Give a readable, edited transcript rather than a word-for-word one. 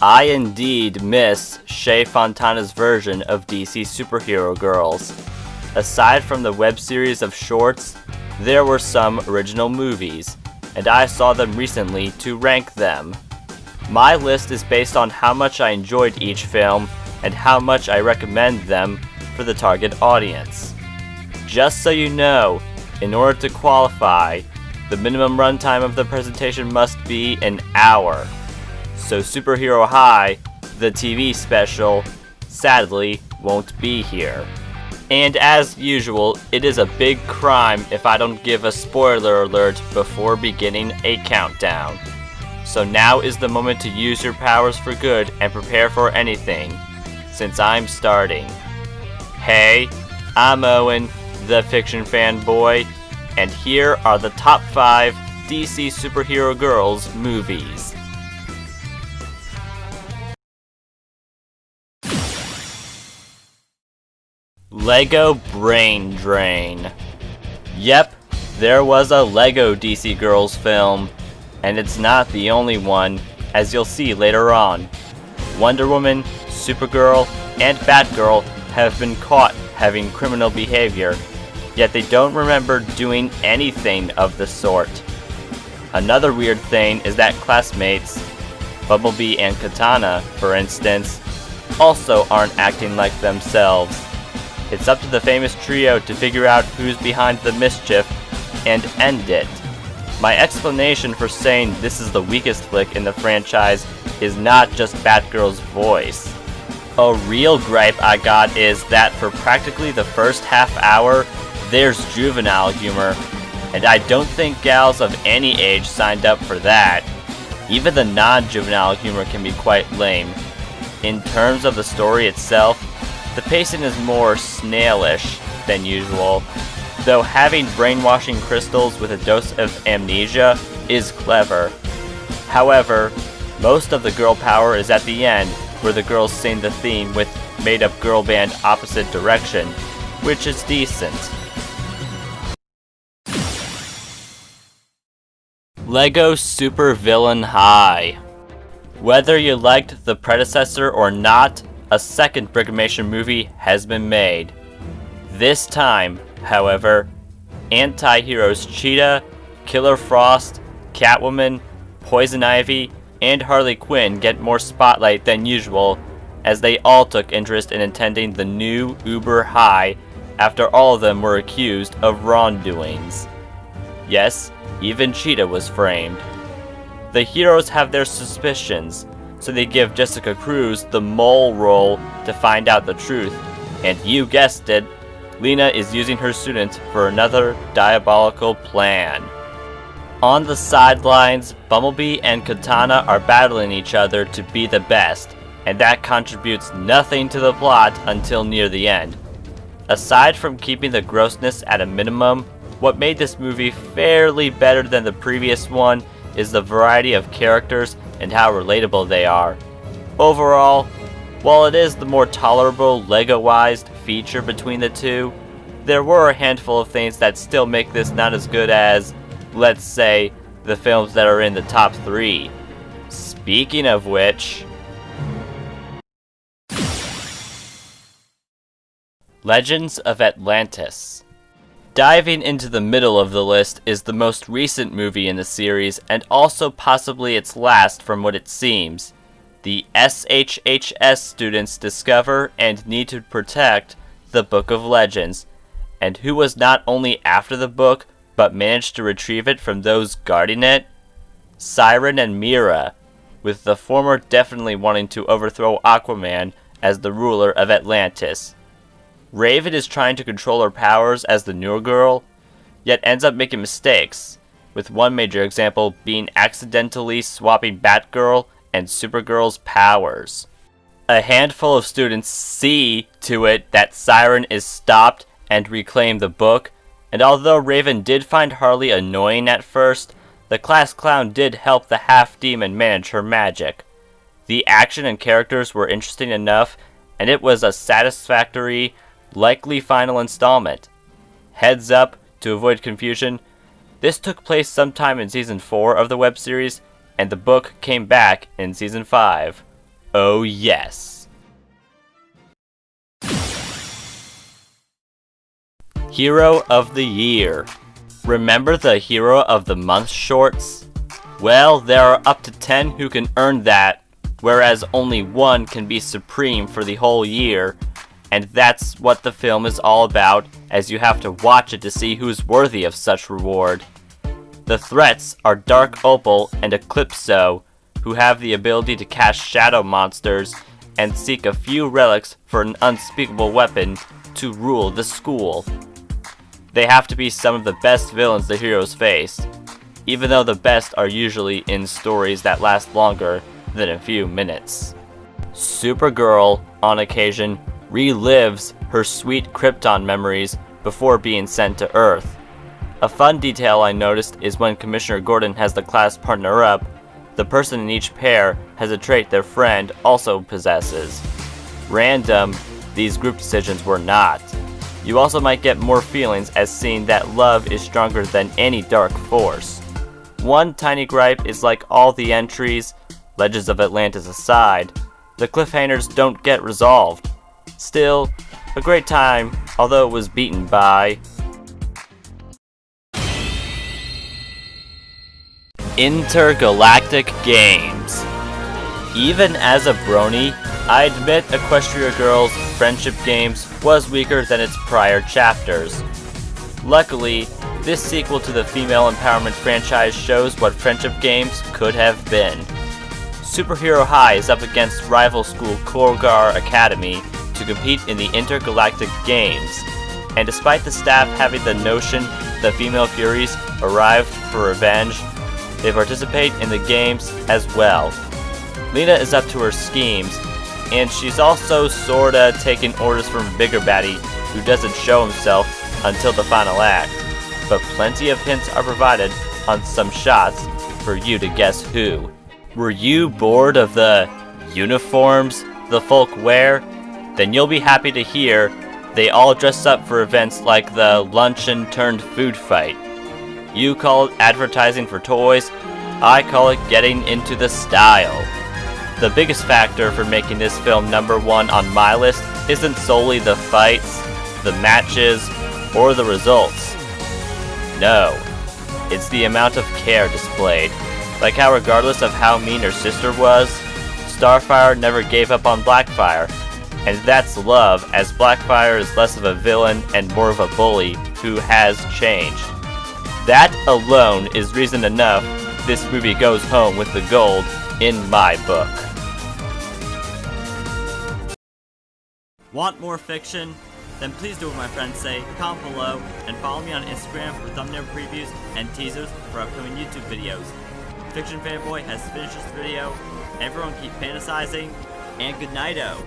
I indeed miss Shea Fontana's version of DC Superhero Girls. Aside from the web series of shorts, there were some original movies, and I saw them recently to rank them. My list is based on how much I enjoyed each film and how much I recommend them for the target audience. Just so you know, in order to qualify, the minimum runtime of the presentation must be an hour. So Superhero High, the TV special, sadly won't be here. And as usual, it is a big crime if I don't give a spoiler alert before beginning a countdown. So now is the moment to use your powers for good and prepare for anything, since I'm starting. Hey, I'm Owen, the fiction fanboy, and here are the top 5 DC Superhero Girls movies. Lego Brain Drain. Yep, there was a Lego DC Girls film, and it's not the only one, as you'll see later on. Wonder Woman, Supergirl, and Batgirl have been caught having criminal behavior, yet they don't remember doing anything of the sort. Another weird thing is that classmates, Bumblebee and Katana, for instance, also aren't acting like themselves. It's up to the famous trio to figure out who's behind the mischief and end it. My explanation for saying this is the weakest flick in the franchise is not just Batgirl's voice. A real gripe I got is that for practically the first half hour, there's juvenile humor, and I don't think gals of any age signed up for that. Even the non-juvenile humor can be quite lame. In terms of the story itself, the pacing is more snailish than usual, though having brainwashing crystals with a dose of amnesia is clever. However, most of the girl power is at the end, where the girls sing the theme with made-up girl band Opposite Direction, which is decent. Lego Supervillain High. Whether you liked the predecessor or not, a second Brickmation movie has been made. This time, however, anti-heroes Cheetah, Killer Frost, Catwoman, Poison Ivy, and Harley Quinn get more spotlight than usual, as they all took interest in attending the new Uber High after all of them were accused of wrongdoings. Yes, even Cheetah was framed. The heroes have their suspicions, so they give Jessica Cruz the mole role to find out the truth, and you guessed it, Lena is using her students for another diabolical plan. On the sidelines, Bumblebee and Katana are battling each other to be the best, and that contributes nothing to the plot until near the end. Aside from keeping the grossness at a minimum, what made this movie fairly better than the previous one is the variety of characters and how relatable they are. Overall, while it is the more tolerable Lego-wized feature between the two, there were a handful of things that still make this not as good as, let's say, the films that are in the top 3. Speaking of which, Legends of Atlantis. Diving into the middle of the list is the most recent movie in the series, and also possibly its last from what it seems. The SHHS students discover and need to protect the Book of Legends, and who was not only after the book, but managed to retrieve it from those guarding it? Siren and Mira, with the former definitely wanting to overthrow Aquaman as the ruler of Atlantis. Raven is trying to control her powers as the newer girl, yet ends up making mistakes, with one major example being accidentally swapping Batgirl and Supergirl's powers. A handful of students see to it that Siren is stopped and reclaim the book, and although Raven did find Harley annoying at first, the class clown did help the half-demon manage her magic. The action and characters were interesting enough, and it was a satisfactory, likely final installment. Heads up, to avoid confusion, this took place sometime in Season 4 of the web series, and the book came back in Season 5. Oh yes. Hero of the Year. Remember the Hero of the Month shorts? Well, there are up to 10 who can earn that, whereas only one can be supreme for the whole year, and that's what the film is all about, as you have to watch it to see who's worthy of such reward. The threats are Dark Opal and Eclipso, who have the ability to cast shadow monsters and seek a few relics for an unspeakable weapon to rule the school. They have to be some of the best villains the heroes face, even though the best are usually in stories that last longer than a few minutes. Supergirl, on occasion, relives her sweet Krypton memories before being sent to Earth. A fun detail I noticed is when Commissioner Gordon has the class partner up, the person in each pair has a trait their friend also possesses. Random, these group decisions were not. You also might get more feelings as seeing that love is stronger than any dark force. One tiny gripe is like all the entries, Legends of Atlantis aside, the cliffhangers don't get resolved. Still, a great time, although it was beaten by Intergalactic Games. Even as a brony, I admit Equestria Girls' Friendship Games was weaker than its prior chapters. Luckily, this sequel to the female empowerment franchise shows what Friendship Games could have been. Superhero High is up against rival school Korgar Academy to compete in the Intergalactic Games, and despite the staff having the notion the female Furies arrived for revenge, they participate in the games as well. Lena is up to her schemes, and she's also sorta taking orders from a bigger baddie who doesn't show himself until the final act, but plenty of hints are provided on some shots for you to guess who. Were you bored of the uniforms the folk wear? Then you'll be happy to hear they all dress up for events like the luncheon-turned-food fight. You call it advertising for toys, I call it getting into the style. The biggest factor for making this film #1 on my list isn't solely the fights, the matches, or the results. No, it's the amount of care displayed. Like how regardless of how mean her sister was, Starfire never gave up on Blackfire. And that's love, as Blackfire is less of a villain and more of a bully who has changed. That alone is reason enough this movie goes home with the gold in my book. Want more fiction? Then please do what my friends say, comment below, and follow me on Instagram for thumbnail previews and teasers for upcoming YouTube videos. Fiction Fanboy has finished this video. Everyone keep fantasizing, and good night-o.